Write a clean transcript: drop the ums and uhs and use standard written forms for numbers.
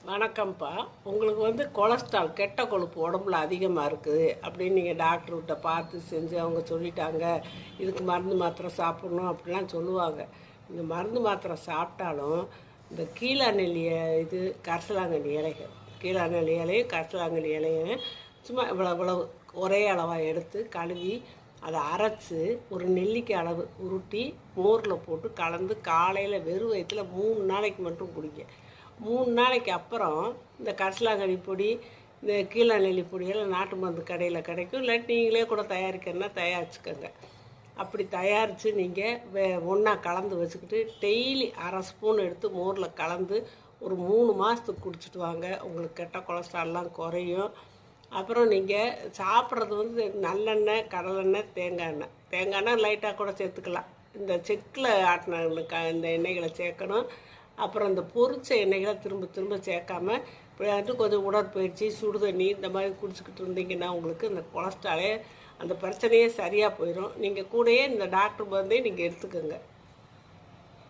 வணக்கம்ப்பா. உங்களுக்கு கொலஸ்ட்ரால் கெட்ட கொழுப்பு உடம்புல அதிகமாக இருக்குது அப்படின்னு நீங்கள் டாக்டர்கிட்ட பார்த்து செஞ்சு அவங்க சொல்லிட்டாங்க. இதுக்கு மருந்து மாத்திரை சாப்பிட்ணும் அப்படிலாம் சொல்லுவாங்க. இந்த மருந்து மாத்திரை சாப்பிட்டாலும் இந்த கீழாநெல்லியை கரிசலாங்கண்ணி இலைகள், கீழாநெல்லி இலையும் கரிசலாங்கண்ணி இலையும் சும்மா இவ்வளவு ஒரே அளவாக எடுத்து கழுவி அதை அரைச்சி ஒரு நெல்லிக்காய் அளவு உருட்டி மோரில் போட்டு கலந்து காலையில் வெறும் வயிற்றில் 3 நாளைக்கு மட்டும் குடிங்க. 3 நாளைக்கு அப்புறம் இந்த கரிசலாங்கண்ணி பொடி, இந்த கீழாநெல்லி பொடியெல்லாம் நாட்டு மருந்து கடையில் கிடைக்கும். இல்லாட்டி நீங்களே கூட தயாரிக்கிறதுனா தயாரிச்சுக்கோங்க. அப்படி தயாரித்து நீங்கள் ஒன்றா கலந்து வச்சுக்கிட்டு டெய்லி அரை ஸ்பூன் எடுத்து மோரில் கலந்து ஒரு 3 மாதத்துக்கு குடிச்சிட்டு வாங்க. உங்களுக்கு கெட்ட கொலஸ்ட்ரால்லாம் குறையும். அப்புறம் நீங்கள் சாப்பிட்றது நல்லெண்ணெய், கடலெண்ணெய், தேங்காய் எண்ணெய். தேங்காய் எண்ணெய் லைட்டாக கூட சேர்த்துக்கலாம். இந்த செக்கில் ஆட்டின இந்த எண்ணெய்களை சேர்க்கணும். அப்புறம் இந்த பொரிச்ச எண்ணெய்களை திரும்ப திரும்ப சேர்க்காம இப்படி கொஞ்சம் உடற்பயிற்சி, சுடுதண்ணி இந்த மாதிரி குடிச்சிக்கிட்டு இருந்தீங்கன்னா உங்களுக்கு இந்த கொலஸ்ட்ராலே அந்த பிரச்சனையே சரியாக போயிடும். நீங்கள் கூடயே இந்த டாக்டர் மருந்தையும் நீங்கள் எடுத்துக்கோங்க.